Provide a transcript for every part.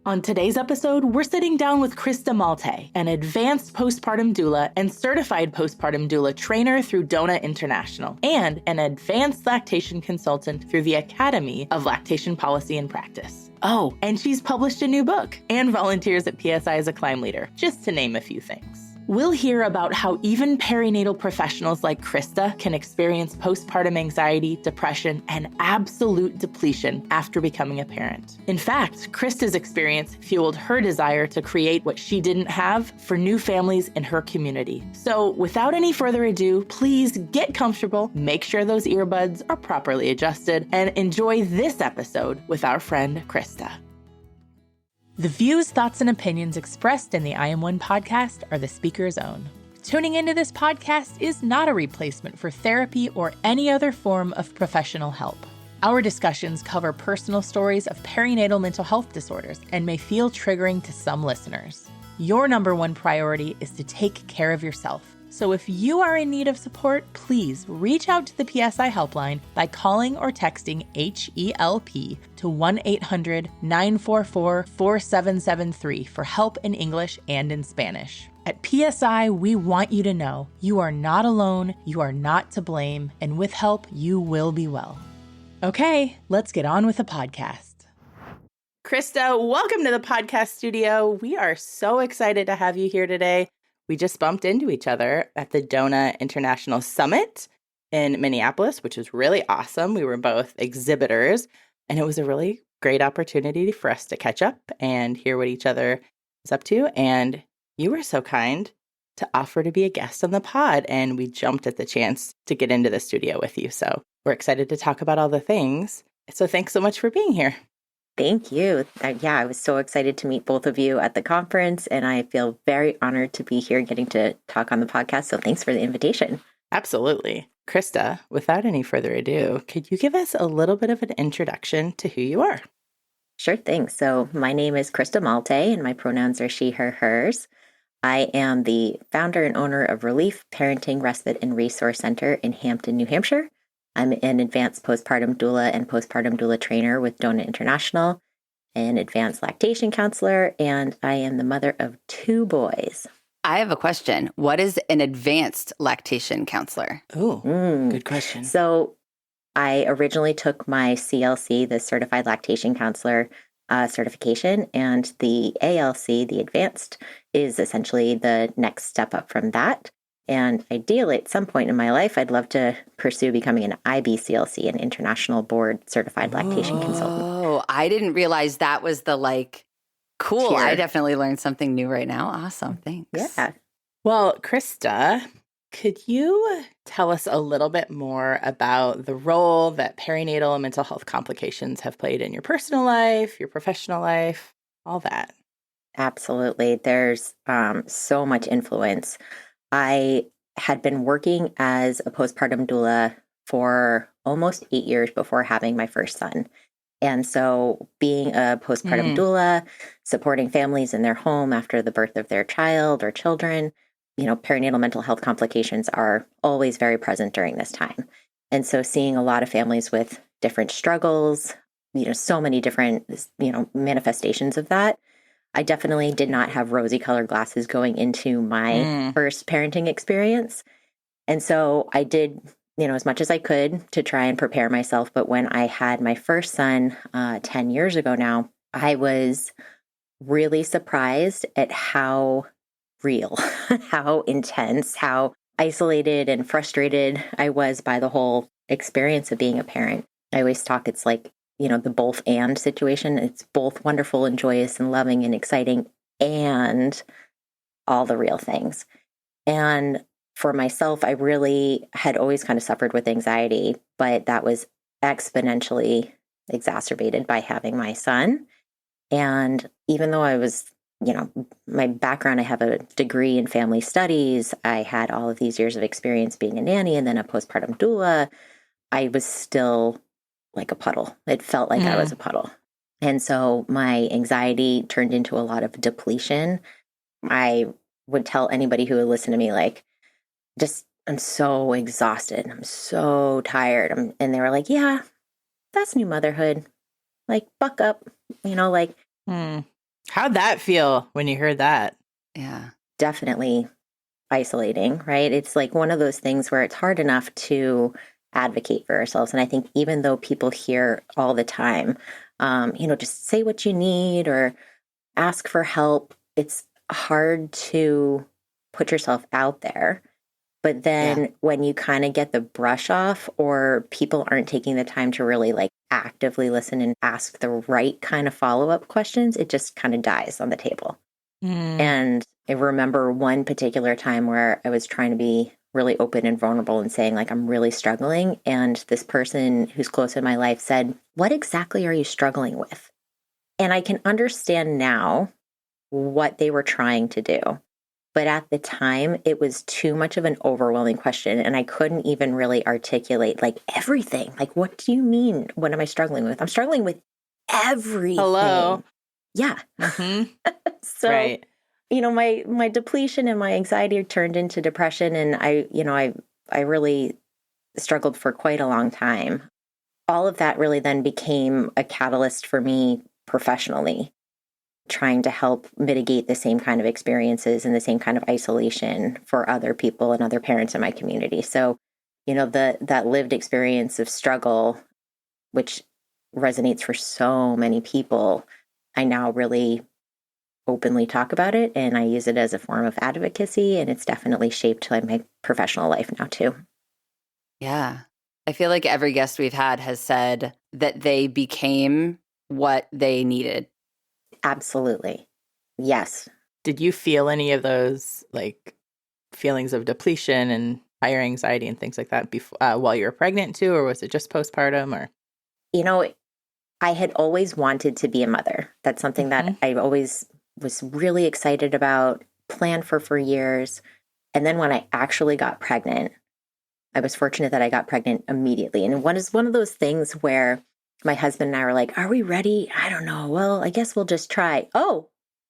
On today's episode, we're sitting down with Krista Maltais, an Advanced Postpartum Doula and Certified Postpartum Doula Trainer through DONA International, and an Advanced Lactation Consultant through the Academy of Lactation Policy and Practice. Oh, and she's published a new book and volunteers at PSI as a climb leader, just to name a few things. We'll hear about how even perinatal professionals like Krista can experience postpartum anxiety, depression, and absolute depletion after becoming a parent. In fact, Krista's experience fueled her desire to create what she didn't have for new families in her community. So without any further ado, please get comfortable, make sure those earbuds are properly adjusted, and enjoy this episode with our friend Krista. The views, thoughts, and opinions expressed in the I Am One podcast are the speaker's own. Tuning into this podcast is not a replacement for therapy or any other form of professional help. Our discussions cover personal stories of perinatal mental health disorders and may feel triggering to some listeners. Your number one priority is to take care of yourself. So if you are in need of support, please reach out to the PSI helpline by calling or texting HELP to 1-800-944-4773 for help in English and in Spanish. At PSI, we want you to know you are not alone, you are not to blame, and with help, you will be well. Okay, let's get on with the podcast. Krista, welcome to the podcast studio. We are so excited to have you here today. We just bumped into each other at the DONA International Summit in Minneapolis, which was really awesome. We were both exhibitors, and it was a really great opportunity for us to catch up and hear what each other is up to. And you were so kind to offer to be a guest on the pod, and we jumped at the chance to get into the studio with you. So we're excited to talk about all the things. So thanks so much for being here. Thank you. I was so excited to meet both of you at the conference, and I feel very honored to be here getting to talk on the podcast. So thanks for the invitation. Absolutely. Krista, without any further ado, could you give us a little bit of an introduction to who you are? Sure thing. So my name is Krista Maltais, and my pronouns are she, her, hers. I am the founder and owner of Relief Parenting Respite and Resource Center in Hampton, New Hampshire. I'm an advanced postpartum doula and postpartum doula trainer with DONA International, an advanced lactation counselor, and I am the mother of 2 boys. I have a question. What is an advanced lactation counselor? Oh, good question. So I originally took my CLC, the Certified Lactation Counselor certification, and the ALC, the advanced, is essentially the next step up from that. And ideally, at some point in my life, I'd love to pursue becoming an IBCLC, an International Board Certified Lactation Consultant. Oh, I didn't realize that was the cool. Tier. I definitely learned something new right now. Awesome. Thanks. Yeah. Well, Krista, could you tell us a little bit more about the role that perinatal and mental health complications have played in your personal life, your professional life, all that? Absolutely. There's so much influence. I had been working as a postpartum doula for almost 8 years before having my first son. And so being a postpartum doula, supporting families in their home after the birth of their child or children, perinatal mental health complications are always very present during this time. And so seeing a lot of families with different struggles, so many different, manifestations of that. I definitely did not have rosy colored glasses going into my first parenting experience. And so I did, as much as I could to try and prepare myself. But when I had my first son 10 years ago now, I was really surprised at how real, how intense, how isolated and frustrated I was by the whole experience of being a parent. I always talk, it's like, the both and situation. It's both wonderful and joyous and loving and exciting and all the real things. And for myself, I really had always kind of suffered with anxiety, but that was exponentially exacerbated by having my son. And even though I was, my background, I have a degree in family studies. I had all of these years of experience being a nanny and then a postpartum doula. I was still like a puddle. It felt like I was a puddle. And so my anxiety turned into a lot of depletion. I would tell anybody who would listen to me, I'm so exhausted. I'm so tired. And they were like, yeah, that's new motherhood. Buck up, How'd that feel when you heard that? Yeah. Definitely isolating, right? It's like one of those things where it's hard enough to advocate for ourselves. And I think even though people hear all the time, just say what you need or ask for help, it's hard to put yourself out there. But then when you kind of get the brush off or people aren't taking the time to really like actively listen and ask the right kind of follow-up questions, it just kind of dies on the table. And I remember one particular time where I was trying to be really open and vulnerable and saying like, I'm really struggling. And this person who's close in my life said, what exactly are you struggling with? And I can understand now what they were trying to do. But at the time, it was too much of an overwhelming question. And I couldn't even really articulate like everything. Like, what do you mean? What am I struggling with? I'm struggling with everything. Hello. Yeah. Mm-hmm. So, right. My depletion and my anxiety turned into depression. And I really struggled for quite a long time. All of that really then became a catalyst for me professionally, trying to help mitigate the same kind of experiences and the same kind of isolation for other people and other parents in my community. So, that lived experience of struggle, which resonates for so many people, I now really openly talk about it and I use it as a form of advocacy, and it's definitely shaped like my professional life now too. Yeah. I feel like every guest we've had has said that they became what they needed. Absolutely. Yes. Did you feel any of those like feelings of depletion and higher anxiety and things like that before, while you were pregnant too, or was it just postpartum? Or I had always wanted to be a mother. That's something that I always was really excited about, planned for years. And then when I actually got pregnant, I was fortunate that I got pregnant immediately. And it was one of those things where my husband and I were like, are we ready? I don't know. Well, I guess we'll just try. Oh,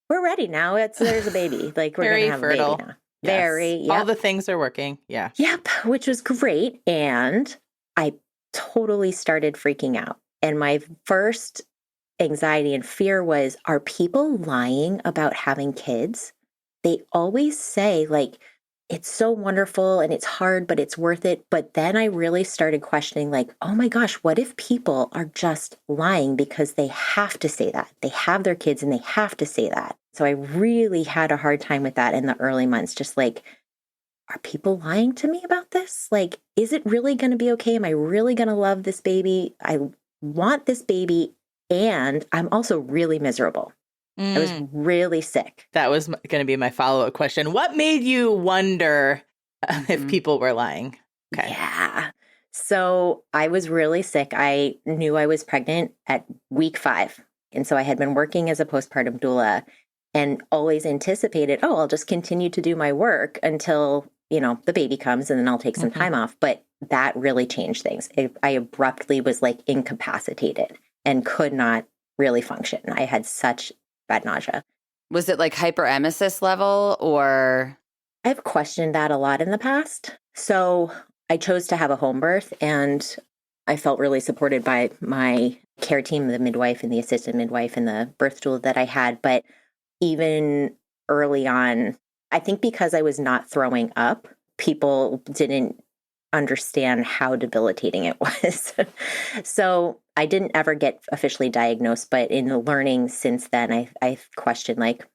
we're ready now. There's a baby. Like we're going to have fertile. A baby now. Yes. Very. Yep. All the things are working. Yeah. Yep. Which was great. And I totally started freaking out. And my first anxiety and fear was, are people lying about having kids? They always say like, it's so wonderful and it's hard, but it's worth it. But then I really started questioning like, oh my gosh, what if people are just lying because they have to say that? They have their kids and they have to say that. So I really had a hard time with that in the early months. Just like, are people lying to me about this? Like, is it really going to be okay? Am I really going to love this baby? I want this baby and I'm also really miserable. I was really sick. That was going to be my follow-up question. What made you wonder if people were lying? Okay. Yeah. So I was really sick. I knew I was pregnant at week 5. And so I had been working as a postpartum doula and always anticipated, I'll just continue to do my work until, the baby comes and then I'll take some time off. But that really changed things. I abruptly was like incapacitated and could not really function. I had such bad nausea. Was it like hyperemesis level or? I've questioned that a lot in the past. So I chose to have a home birth and I felt really supported by my care team, the midwife and the assistant midwife and the birth doula that I had. But even early on, I think because I was not throwing up, people didn't understand how debilitating it was. So I didn't ever get officially diagnosed, but in the learning since then, I questioned like,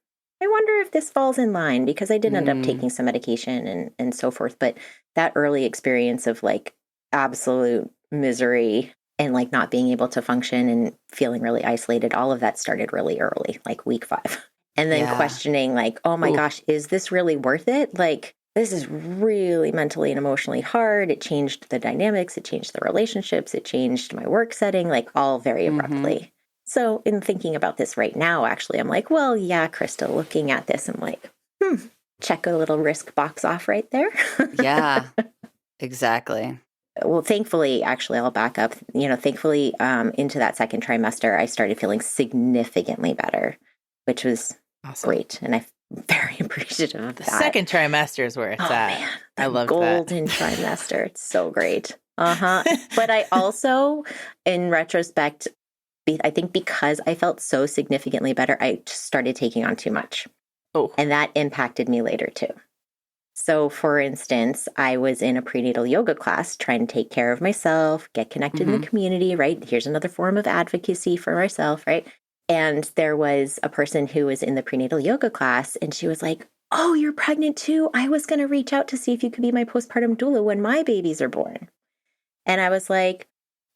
I wonder if this falls in line because I did end up taking some medication and so forth. But that early experience of like absolute misery and like not being able to function and feeling really isolated, all of that started really early, like week 5. And then questioning like, oh my gosh, is this really worth it? Like, this is really mentally and emotionally hard. It changed the dynamics. It changed the relationships. It changed my work setting, like all very abruptly. So in thinking about this right now, actually, I'm like, well, yeah, Krista, looking at this, I'm like, check a little risk box off right there. Yeah, exactly. Well, thankfully, actually, I'll back up, thankfully into that second trimester, I started feeling significantly better, which was great. And I'm very appreciative of that. The second trimester is where it's at. Man, I love golden trimester. It's so great. But I also, in retrospect, I think because I felt so significantly better, I started taking on too much. Oh. And that impacted me later too. So for instance, I was in a prenatal yoga class trying to take care of myself, get connected in the community, right? Here's another form of advocacy for myself, right? And there was a person who was in the prenatal yoga class and she was like, oh, you're pregnant too? I was going to reach out to see if you could be my postpartum doula when my babies are born. And I was like,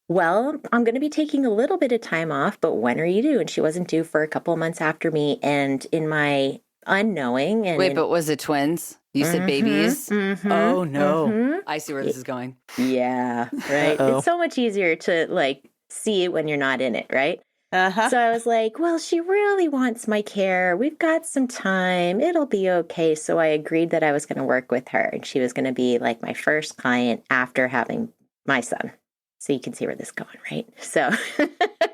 well, I'm going to be taking a little bit of time off, but when are you due? And she wasn't due for a couple of months after me. And in my unknowing and Wait, but was it twins? You said babies? Oh no. I see where this is going. Yeah, right. Uh-oh. It's so much easier to like see it when you're not in it, right? Uh-huh. So I was like, well, she really wants my care. We've got some time. It'll be okay. So I agreed that I was going to work with her and she was going to be like my first client after having my son. So you can see where this is going, right? So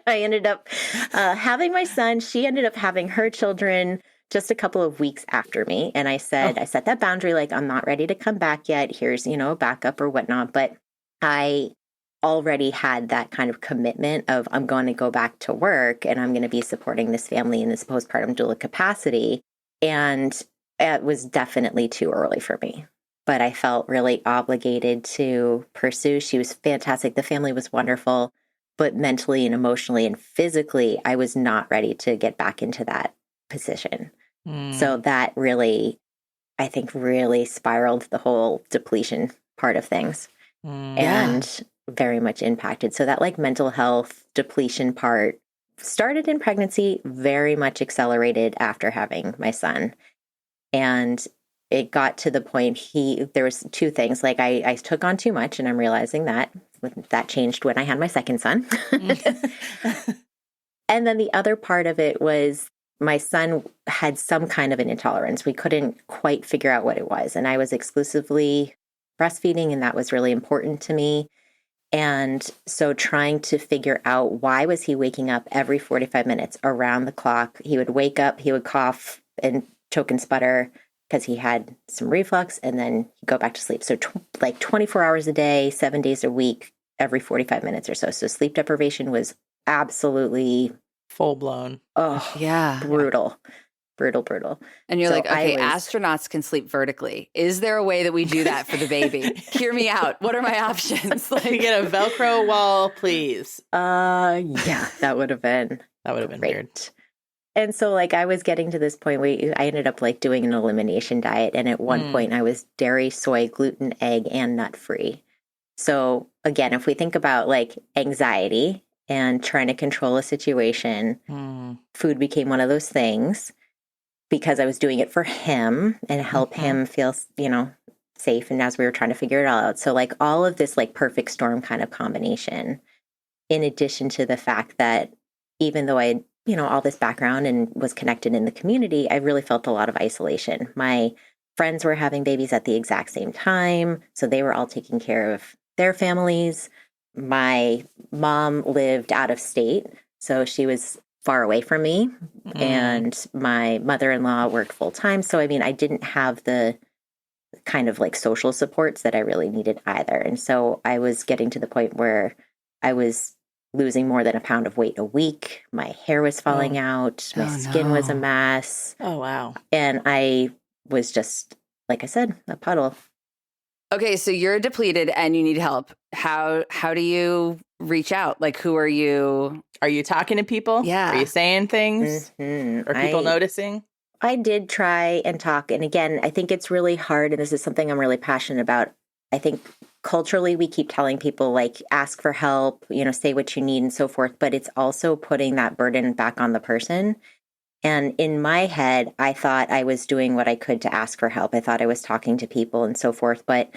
I ended up having my son. She ended up having her children just a couple of weeks after me. And I said, I set that boundary, like, I'm not ready to come back yet. Here's, a backup or whatnot. But I already had that kind of commitment of I'm going to go back to work and I'm going to be supporting this family in this postpartum doula capacity. And it was definitely too early for me. But I felt really obligated to pursue. She was fantastic. The family was wonderful. But mentally and emotionally and physically, I was not ready to get back into that position. So that really, I think, really spiraled the whole depletion part of things and very much impacted. So that like mental health depletion part started in pregnancy, very much accelerated after having my son. And it got to the point there was two things. Like I took on too much and I'm realizing that changed when I had my second son. And then the other part of it was my son had some kind of an intolerance. We couldn't quite figure out what it was. And I was exclusively breastfeeding, and that was really important to me. And so trying to figure out why was he waking up every 45 minutes around the clock. He would wake up, he would cough and choke and sputter because he had some reflux, and then he'd go back to sleep. So like 24 hours a day, 7 days a week, every 45 minutes or so. So sleep deprivation was absolutely full blown. Oh, yeah. Brutal. And you're like, okay, astronauts can sleep vertically. Is there a way that we do that for the baby? Hear me out. What are my options? Like, get a Velcro wall, please. Yeah, that would have been weird. And so like I was getting to this point where I ended up like doing an elimination diet. And at one point I was dairy, soy, gluten, egg, and nut free. So again, if we think about like anxiety and trying to control a situation, food became one of those things because I was doing it for him and help him feel, safe. And as we were trying to figure it all out. So like all of this like perfect storm kind of combination, in addition to the fact that even though I had, all this background and was connected in the community, I really felt a lot of isolation. My friends were having babies at the exact same time. So they were all taking care of their families. My mom lived out of state, so she was far away from me. And my mother-in-law worked full time. So, I mean, I didn't have the kind of like social supports that I really needed either. And so I was getting to the point where I was losing more than a pound of weight a week. My hair was falling out. My skin was a mess. Oh, wow. And I was just, like I said, a puddle. Okay, so you're depleted and you need help. How do you reach out? Like, who are you? Are you talking to people? Yeah. Are you saying things? Are people noticing? I did try and talk. And again, I think it's really hard. And this is something I'm really passionate about. I think culturally, we keep telling people like, ask for help, say what you need and so forth. But it's also putting that burden back on the person. And in my head, I thought I was doing what I could to ask for help. I thought I was talking to people and so forth, but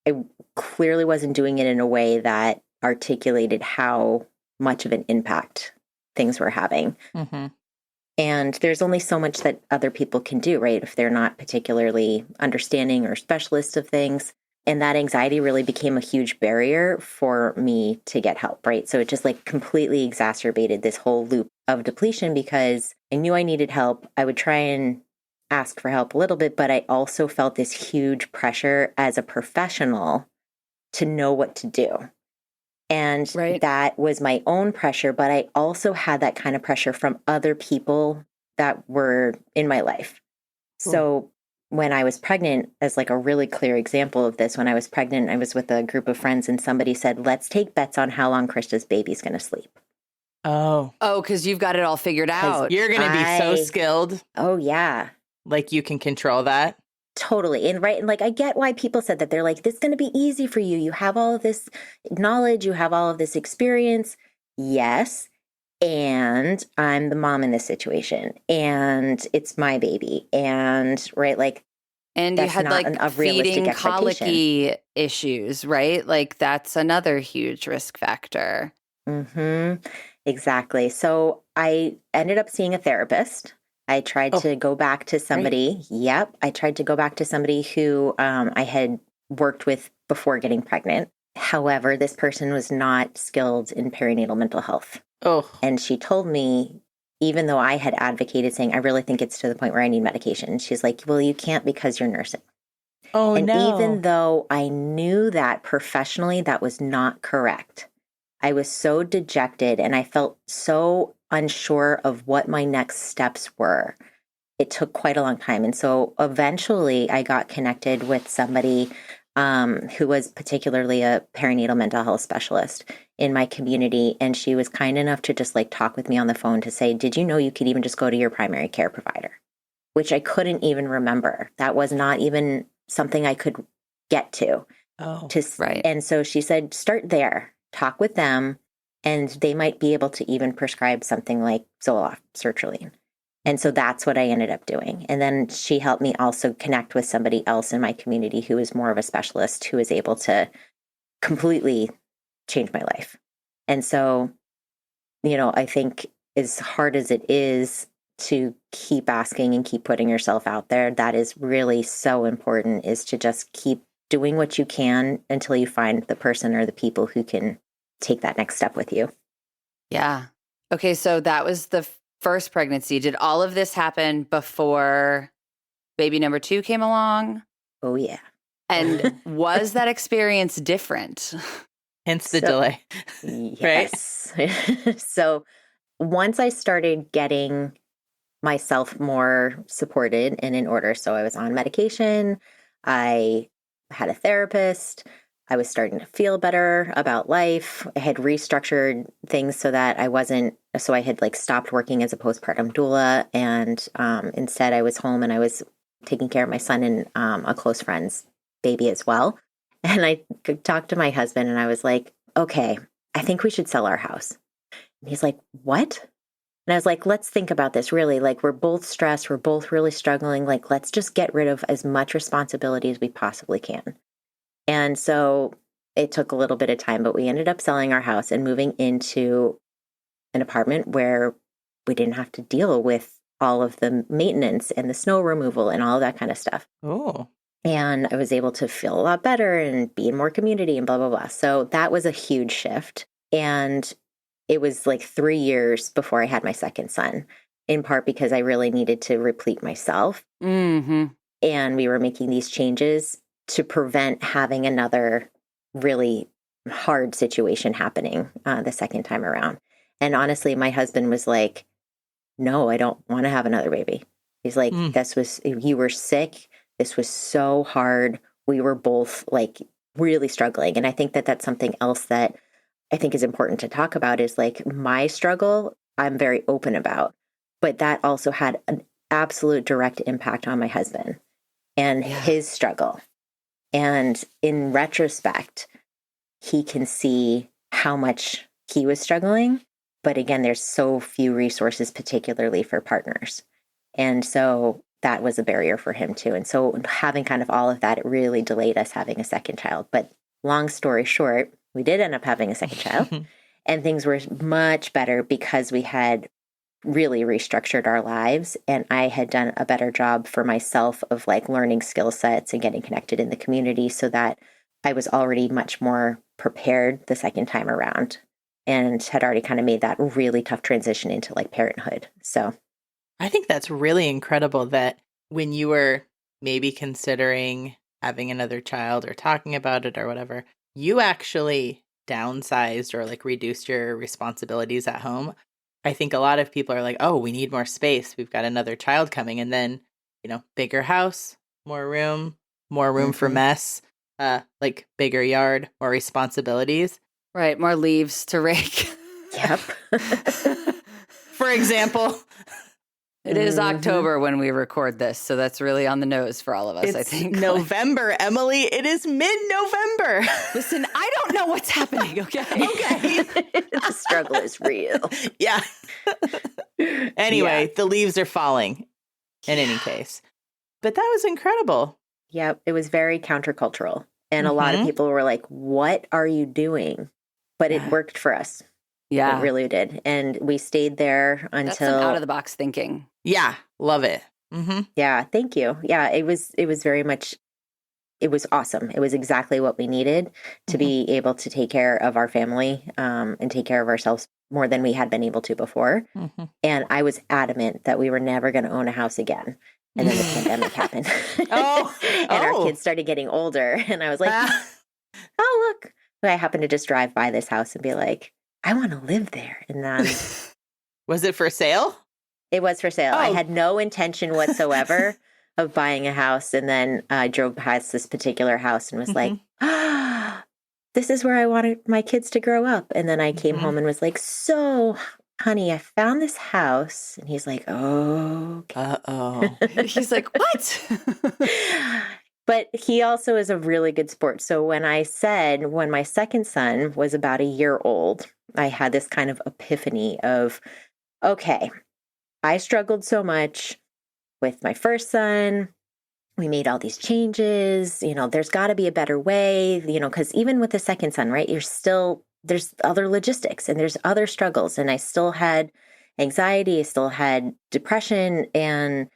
I clearly wasn't doing it in a way that articulated how much of an impact things were having. And there's only so much that other people can do, right? If they're not particularly understanding or specialists of things. And that anxiety really became a huge barrier for me to get help, right? So it just like completely exacerbated this whole loop of depletion because I knew I needed help. I would try and ask for help a little bit, but I also felt this huge pressure as a professional to know what to do. And that was my own pressure, but I also had that kind of pressure from other people that were in my life. Cool. So when I was pregnant, as like a really clear example of this, when I was pregnant, I was with a group of friends and somebody said, let's take bets on how long Krista's baby's going to sleep. Oh, because you've got it all figured out. You're going to be so skilled. Oh, yeah. Like you can control that. Totally. And and like, I get why people said that. They're like, this is going to be easy for you. You have all of this knowledge. You have all of this experience. Yes. And I'm the mom in this situation. And it's my baby. And and you had like feeding colicky issues, right? Like that's another huge risk factor. Mm-hmm. Exactly. So I ended up seeing a therapist. I tried to go back to somebody. Great. Yep. I tried to go back to somebody who I had worked with before getting pregnant. However, this person was not skilled in perinatal mental health. Oh. And she told me, even though I had advocated saying, I really think it's to the point where I need medication. She's like, well, you can't because you're nursing. Oh, and no. Even though I knew that professionally, that was not correct. I was so dejected and I felt so unsure of what my next steps were. It took quite a long time. And so eventually I got connected with somebody who was particularly a perinatal mental health specialist in my community. And she was kind enough to just like talk with me on the phone to say, did you know you could even just go to your primary care provider? Which I couldn't even remember. That was not even something I could get to. Oh, right. And so she said, start there. Talk with them, and they might be able to even prescribe something like Zoloft, sertraline. And so that's what I ended up doing. And then she helped me also connect with somebody else in my community who is more of a specialist who is able to completely change my life. And so, I think as hard as it is to keep asking and keep putting yourself out there, that is really so important, is to just keep doing what you can until you find the person or the people who can take that next step with you. Yeah. Okay. So that was the first pregnancy. Did all of this happen before baby number 2 came along? Oh, yeah. And was that experience different? Hence the delay. Yes. Right? So once I started getting myself more supported and in order, so I was on medication, I had a therapist. I was starting to feel better about life. I had restructured things so that I had like stopped working as a postpartum doula. And instead I was home and I was taking care of my son and a close friend's baby as well. And I talked to my husband and I was like, okay, I think we should sell our house. And he's like, what? And I was like, let's think about this really. Like, we're both stressed. We're both really struggling. Like, let's just get rid of as much responsibility as we possibly can. And so it took a little bit of time, but we ended up selling our house and moving into an apartment where we didn't have to deal with all of the maintenance and the snow removal and all of that kind of stuff. Oh. And I was able to feel a lot better and be in more community and blah, blah, blah. So that was a huge shift. And it was like 3 years before I had my second son, in part because I really needed to replete myself. Mm-hmm. And we were making these changes to prevent having another really hard situation happening the second time around. And honestly, my husband was like, no, I don't want to have another baby. He's like, you were sick. This was so hard. We were both like really struggling. And I think that that's something else that I think is important to talk about, is like my struggle, I'm very open about, but that also had an absolute direct impact on my husband and his struggle. And in retrospect, he can see how much he was struggling. But again, there's so few resources, particularly for partners. And so that was a barrier for him too. And so having kind of all of that, it really delayed us having a second child. But long story short, we did end up having a second child and things were much better because we had really restructured our lives. And I had done a better job for myself of like learning skill sets and getting connected in the community so that I was already much more prepared the second time around and had already kind of made that really tough transition into like parenthood. So I think that's really incredible that when you were maybe considering having another child or talking about it or whatever, you actually downsized or like reduced your responsibilities at home, I think a lot of people are like, oh, we need more space. We've got another child coming. And then, bigger house, more room for mess, like bigger yard, more responsibilities. Right. More leaves to rake. Yep. For example. It is October when we record this, so that's really on the nose for all of us, I think. November, Emily. It is mid-November. Listen, I don't know what's happening, okay? Okay. The struggle is real. Yeah. Anyway, the leaves are falling in any case. But that was incredible. Yep. It was very countercultural. And a lot of people were like, what are you doing? But it worked for us. Yeah. It really did. And we stayed there until... That's some out-of-the-box thinking. Yeah. Love it. Mm-hmm. Yeah. Thank you. Yeah. It was very much... It was awesome. It was exactly what we needed to be able to take care of our family and take care of ourselves more than we had been able to before. Mm-hmm. And I was adamant that we were never going to own a house again. And then the pandemic happened. And our kids started getting older. And I was like, oh, look. I happened to just drive by this house and be like, I want to live there. And then... Was it for sale? It was for sale. I had no intention whatsoever of buying a house. And then I drove past this particular house and was like, this is where I wanted my kids to grow up. And then I came home and was like, so, honey, I found this house. And he's like, oh. Okay. Uh-oh. He's like, what? But he also is a really good sport. So when my second son was about a year old, I had this kind of epiphany of, okay, I struggled so much with my first son. We made all these changes. There's got to be a better way, because even with the second son, right, there's other logistics and there's other struggles. And I still had anxiety. I still had depression, and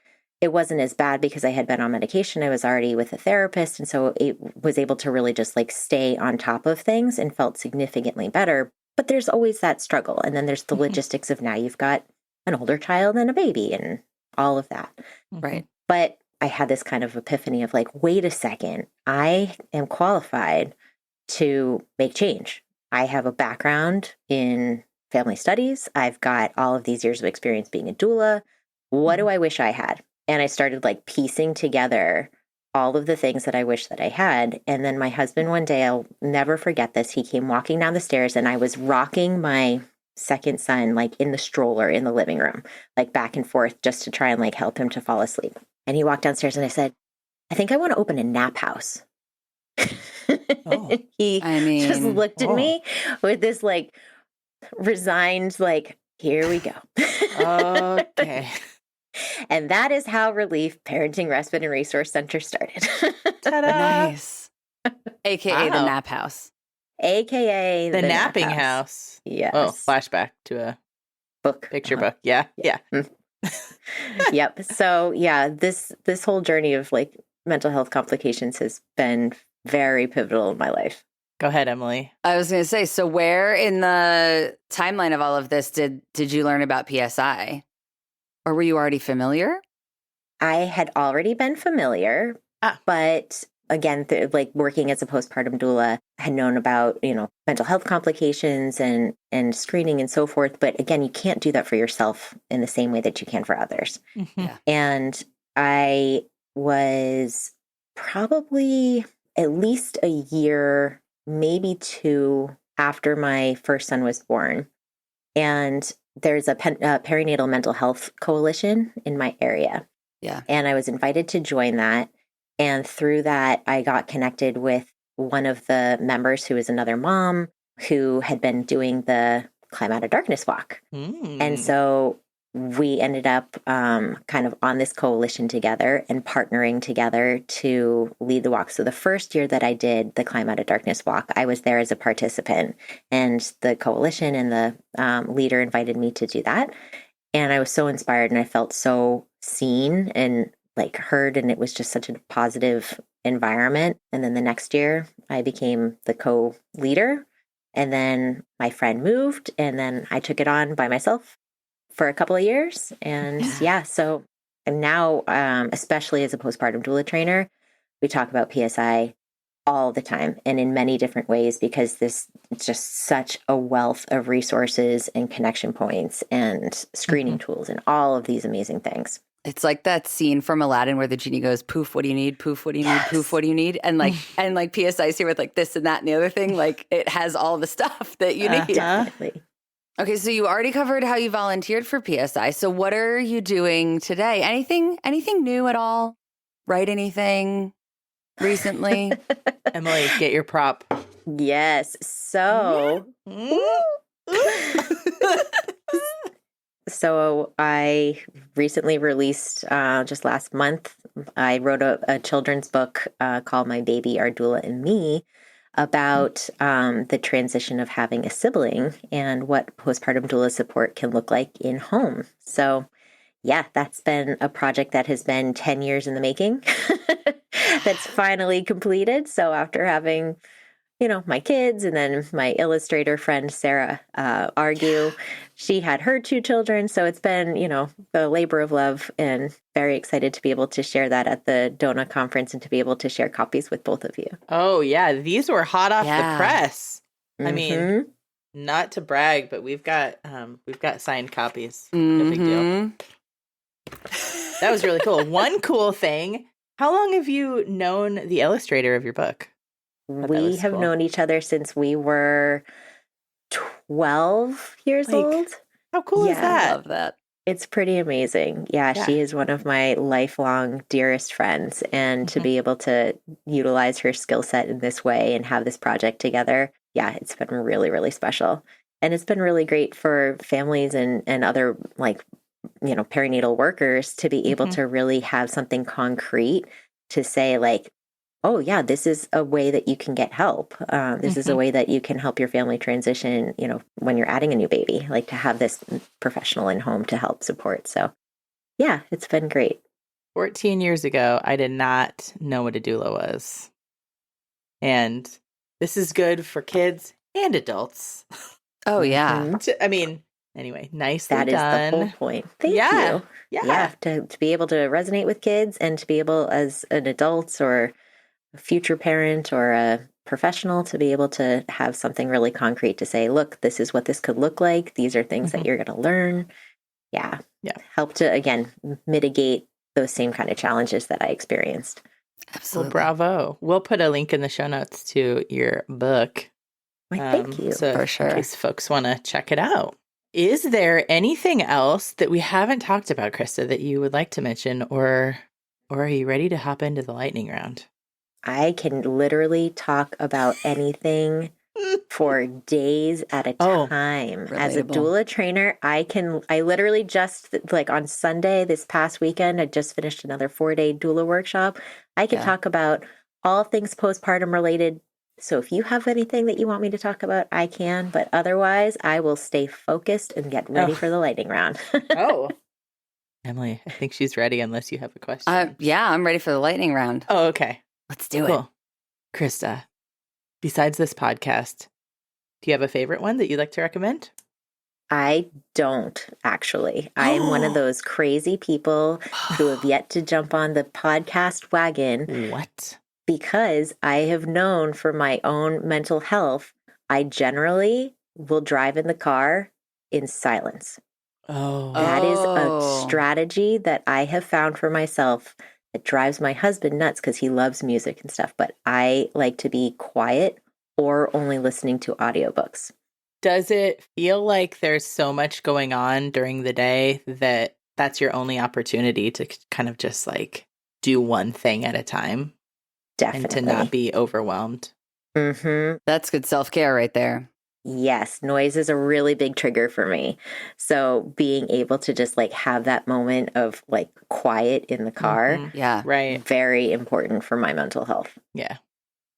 it wasn't as bad because I had been on medication. I was already with a therapist. And so it was able to really just like stay on top of things and felt significantly better. But there's always that struggle. And then there's the logistics of now you've got an older child and a baby and all of that. Right. But I had this kind of epiphany of like, wait a second, I am qualified to make change. I have a background in family studies. I've got all of these years of experience being a doula. What do I wish I had? And I started like piecing together all of the things that I wish that I had. And then my husband one day, I'll never forget this. He came walking down the stairs and I was rocking my second son like in the stroller in the living room, like back and forth just to try and like help him to fall asleep. And he walked downstairs and I said, I think I want to open a nap house. He just looked at me with this like resigned, like, here we go. Okay. And that is how Relief Parenting Respite and Resource Center started. Ta-da! Nice. AKA the nap house. AKA the napping house. Yes. Oh, flashback to a book. Picture book. Yeah. Yep. So yeah, this whole journey of like mental health complications has been very pivotal in my life. Go ahead, Emily. I was going to say, so where in the timeline of all of this did you learn about PSI? Or were you already familiar? I had already been familiar, but again, like working as a postpartum doula, I had known about, mental health complications and screening and so forth. But again, you can't do that for yourself in the same way that you can for others. Mm-hmm. Yeah. And I was probably at least a year, maybe 2 after my first son was born. And there's a perinatal mental health coalition in my area. Yeah. And I was invited to join that. And through that, I got connected with one of the members who is another mom who had been doing the Climb Out of Darkness walk. And so we ended up kind of on this coalition together and partnering together to lead the walk. So the first year that I did the Climb Out of Darkness walk, I was there as a participant, and the coalition and the leader invited me to do that. And I was so inspired and I felt so seen and like heard, and it was just such a positive environment. And then the next year I became the co-leader, and then my friend moved, and then I took it on by myself for a couple of years. And so I'm now, especially as a postpartum doula trainer, we talk about PSI all the time and in many different ways, because this is just such a wealth of resources and connection points and screening tools and all of these amazing things. It's like that scene from Aladdin where the genie goes, poof, what do you need? Poof, what do you need? Poof, what do you need? And like PSI's here with like this and that and the other thing. Like it has all the stuff that you need. Definitely. Okay, so you already covered how you volunteered for PSI. So what are you doing today? Anything new at all? Write anything recently? Emily, get your prop. Yes. So, so I recently released, just last month, I wrote a children's book called My Baby, Our Doula, and Me, about the transition of having a sibling and what postpartum doula support can look like in home. So yeah, that's been a project that has been 10 years in the making. That's finally completed. So after having, my kids and then my illustrator friend, Sarah, argue, she had her 2 children. So it's been, the labor of love, and very excited to be able to share that at the DONA conference and to be able to share copies with both of you. Oh yeah. These were hot off the press. I mean, not to brag, but we've got signed copies. No big deal. That was really cool. One cool thing. How long have you known the illustrator of your book? We have known each other since we were 12 years old. How cool is that? I love that. It's pretty amazing. Yeah, she is one of my lifelong dearest friends. And to be able to utilize her skill set in this way and have this project together, it's been really, really special. And it's been really great for families and other perinatal workers to be able to really have something concrete to say, like, oh yeah, this is a way that you can get help. This is a way that you can help your family transition, when you're adding a new baby, like to have this professional in home to help support. So yeah, it's been great. 14 years ago, I did not know what a doula was. And this is good for kids and adults. Oh yeah. Anyway, nicely done. That is the whole point. Thank you. Yeah. To be able to resonate with kids and to be able, as an adult or a future parent or a professional, to be able to have something really concrete to say, look, this is what this could look like. These are things that you're going to learn. Yeah. Help to, again, mitigate those same kind of challenges that I experienced. Absolutely. Well, bravo. We'll put a link in the show notes to your book. Thank you. So for sure. In case folks want to check it out. Is there anything else that we haven't talked about, Krista, that you would like to mention, or are you ready to hop into the lightning round? I can literally talk about anything for days at a time. Relatable. As a doula trainer, I literally just, like on Sunday, this past weekend, I just finished another 4-day doula workshop. I can talk about all things postpartum related. So if you have anything that you want me to talk about, I can, but otherwise I will stay focused and get ready for the lightning round. Emily, I think she's ready unless you have a question. I'm ready for the lightning round. Oh, okay. Let's do it. Krista, besides this podcast, do you have a favorite one that you'd like to recommend? I don't, actually. I am one of those crazy people who have yet to jump on the podcast wagon. What? Because I have known for my own mental health, I generally will drive in the car in silence. That is a strategy that I have found for myself. It drives my husband nuts because he loves music and stuff, but I like to be quiet or only listening to audiobooks. Does it feel like there's so much going on during the day that that's your only opportunity to kind of just like do one thing at a time? Definitely. And to not be overwhelmed? That's good self-care right there. Yes, noise is a really big trigger for me. So being able to just like have that moment of like quiet in the car, right, very important for my mental health. Yeah,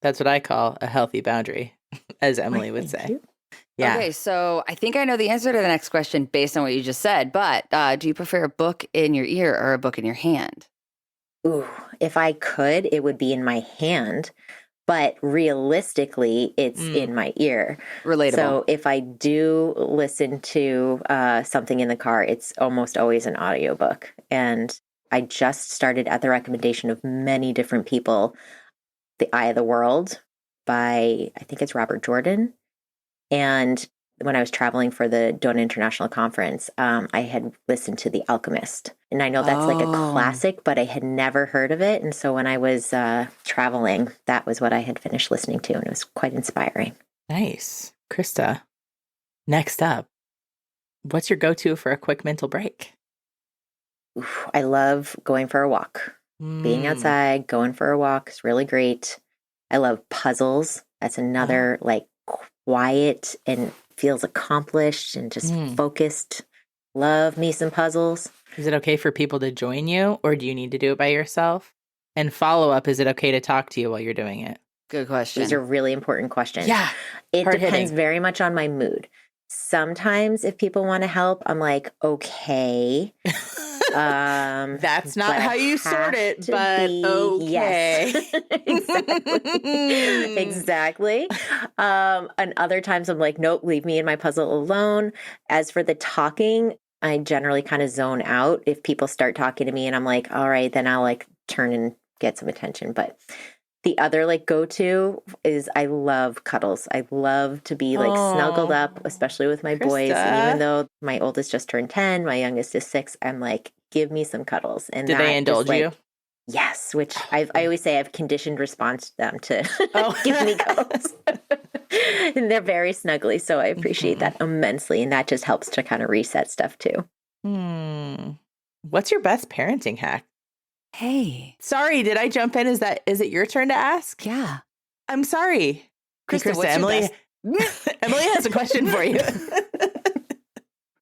that's what I call a healthy boundary, as Emily would say. Yeah. Okay, so I think I know the answer to the next question based on what you just said, but do you prefer a book in your ear or a book in your hand? Ooh, if I could, it would be in my hand. But realistically, it's in my ear. Relatable. So if I do listen to something in the car, it's almost always an audiobook. And I just started, at the recommendation of many different people, The Eye of the World by, I think it's Robert Jordan. And when I was traveling for the DONA International Conference, I had listened to The Alchemist. And I know that's like a classic, but I had never heard of it. And so when I was traveling, that was what I had finished listening to. And it was quite inspiring. Nice. Krista, next up, what's your go-to for a quick mental break? Oof, I love going for a walk. Being outside, going for a walk is really great. I love puzzles. That's another like quiet and feels accomplished and just focused. Love me some puzzles. Is it okay for people to join you, or do you need to do it by yourself? And follow up, is it okay to talk to you while you're doing it? Good question. These are really important questions. Yeah. It depends very much on my mood. Sometimes if people want to help, I'm like, okay. That's not how you sort it, but okay. Yes. Exactly. And other times I'm like, nope, leave me in my puzzle alone. As for the talking, I generally kind of zone out. If people start talking to me and I'm like, all right, then I'll like turn and get some attention. But the other like go-to is I love cuddles. I love to be like snuggled up, especially with my boys. And even though my oldest just turned 10, my youngest is 6, I'm like, give me some cuddles. And do they indulge you? Yes, which I always say I've conditioned response to them to give me cuddles. And they're very snuggly. So I appreciate that immensely. And that just helps to kind of reset stuff too. What's your best parenting hack? Hey. Sorry, did I jump in? Is it your turn to ask? Yeah. I'm sorry. Krista, Emily has a question for you.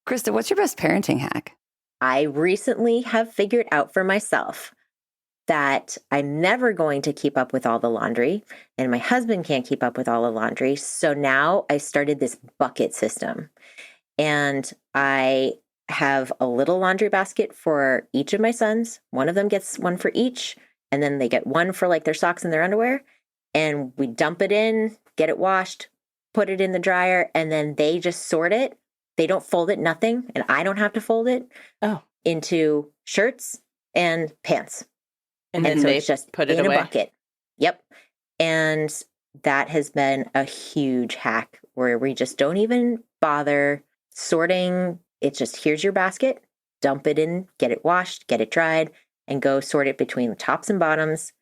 Krista, what's your best parenting hack? I recently have figured out for myself that I'm never going to keep up with all the laundry, and my husband can't keep up with all the laundry. So now I started this bucket system, and I have a little laundry basket for each of my sons. One of them gets one for each, and then they get one for like their socks and their underwear. And we dump it in, get it washed, put it in the dryer, and then they just sort it. They don't fold it, nothing, and I don't have to fold it into shirts and pants. And then so they it's just put it in away. A bucket. Yep. And that has been a huge hack where we just don't even bother sorting. It's just, here's your basket, dump it in, get it washed, get it dried, and go sort it between the tops and bottoms.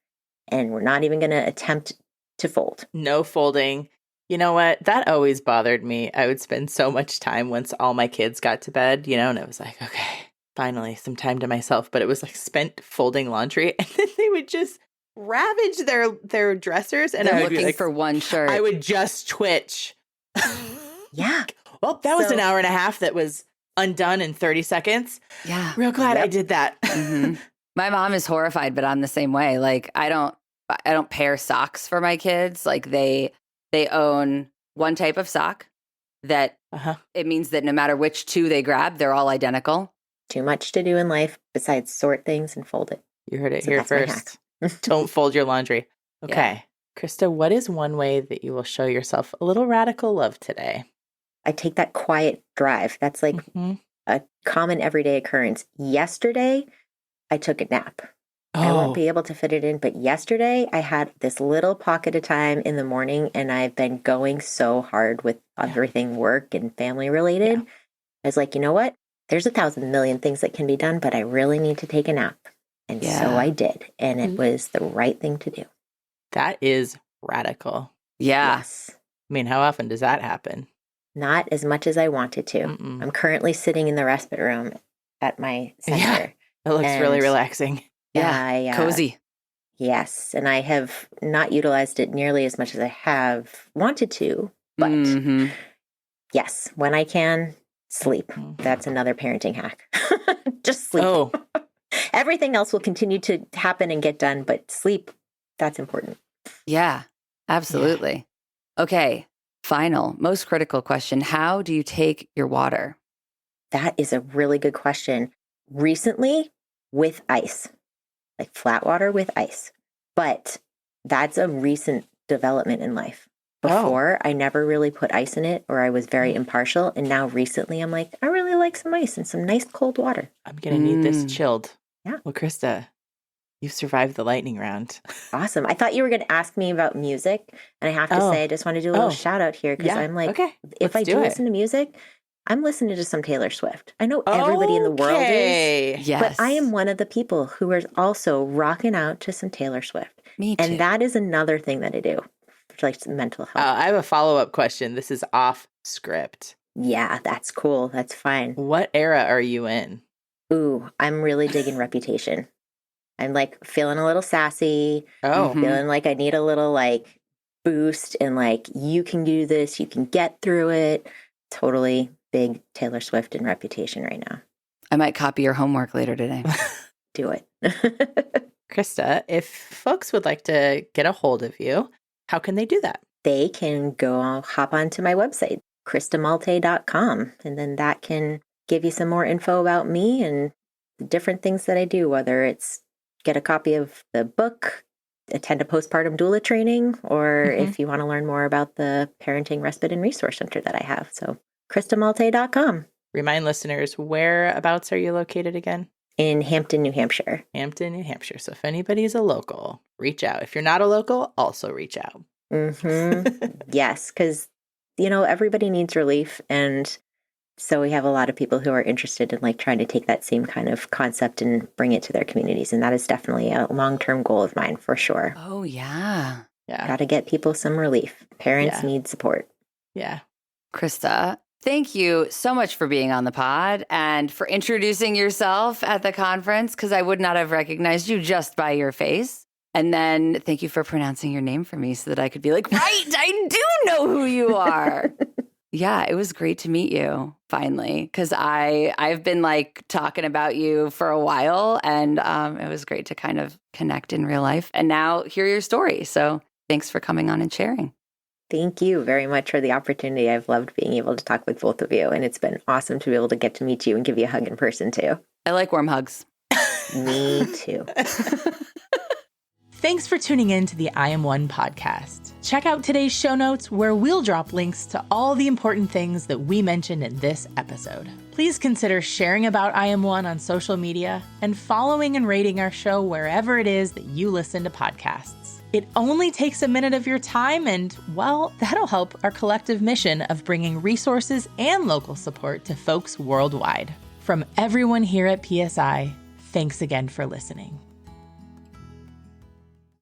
And we're not even going to attempt to fold. No folding. You know what? That always bothered me. I would spend so much time once all my kids got to bed, and it was like, okay, finally some time to myself. But it was like spent folding laundry, and then they would just ravage their dressers. And they're I would looking be like, for one shirt. I would just twitch. Yeah. Well, that was an hour and a half that was undone in 30 seconds. Yeah. Real glad I did that. Mm-hmm. My mom is horrified, but I'm the same way. Like I don't pair socks for my kids. Like they own one type of sock that it means that no matter which two they grab, they're all identical. Too much to do in life besides sort things and fold it. You heard it here first. Don't fold your laundry. Okay. Yeah. Krista, what is one way that you will show yourself a little radical love today? I take that quiet drive. That's like a common everyday occurrence. Yesterday, I took a nap. I won't be able to fit it in, but yesterday I had this little pocket of time in the morning, and I've been going so hard with everything work and family related. Yeah. I was like, you know what? There's 1,000 million things that can be done, but I really need to take a nap. And so I did, and it was the right thing to do. That is radical. Yeah. Yes. I mean, how often does that happen? Not as much as I wanted to. I'm currently sitting in the respite room at my center. Yeah, it looks really relaxing. Yeah, cozy. Yes, and I have not utilized it nearly as much as I have wanted to, but yes, when I can, sleep. That's another parenting hack. Just sleep. Oh. Everything else will continue to happen and get done, but sleep, that's important. Yeah, absolutely. Yeah. Okay, final, most critical question. How do you take your water? That is a really good question. Recently, with ice. Like flat water with ice. But that's a recent development in life. Before, I never really put ice in it, or I was very impartial. And now recently, I'm like, I really like some ice and some nice cold water. I'm going to need this chilled. Yeah. Well, Krista, You've survived the lightning round. Awesome. I thought you were going to ask me about music. And I have to say, I just want to do a little shout out here because I'm like, if I do listen to music, I'm listening to some Taylor Swift. I know everybody in the world is, but I am one of the people who is also rocking out to some Taylor Swift. Me too. And that is another thing that I do for like mental health. I have a follow-up question. This is off script. Yeah, that's cool. That's fine. What era are you in? Ooh, I'm really digging Reputation. I'm like feeling a little sassy. Feeling like I need a little like boost and like, you can do this, you can get through it. Totally big Taylor Swift and Reputation right now. I might copy your homework later today. Do it. Krista, if folks would like to get a hold of you, how can they do that? They can hop onto my website, KristaMaltais.com, and then that can give you some more info about me and the different things that I do, whether it's get a copy of the book, attend a postpartum doula training, or if you want to learn more about the Parenting Respite and Resource Center that I have. So KristaMaltais.com. Remind listeners, whereabouts are you located again? In Hampton, New Hampshire. Hampton, New Hampshire. So if anybody's a local, reach out. If you're not a local, also reach out. Yes, because, everybody needs relief. And so we have a lot of people who are interested in like trying to take that same kind of concept and bring it to their communities. And that is definitely a long-term goal of mine for sure. Oh, yeah. Yeah. Got to get people some relief. Parents need support. Yeah. Krista, thank you so much for being on the pod and for introducing yourself at the conference, because I would not have recognized you just by your face. And then thank you for pronouncing your name for me so that I could be like, right, I do know who you are. Yeah, it was great to meet you finally, because I've been like talking about you for a while, and it was great to kind of connect in real life and now hear your story. So thanks for coming on and sharing. Thank you very much for the opportunity. I've loved being able to talk with both of you, and it's been awesome to be able to get to meet you and give you a hug in person too. I like warm hugs. Me too. Thanks for tuning in to the I Am One podcast. Check out today's show notes where we'll drop links to all the important things that we mentioned in this episode. Please consider sharing about I Am One on social media and following and rating our show wherever it is that you listen to podcasts. It only takes a minute of your time and, well, that'll help our collective mission of bringing resources and local support to folks worldwide. From everyone here at PSI, thanks again for listening.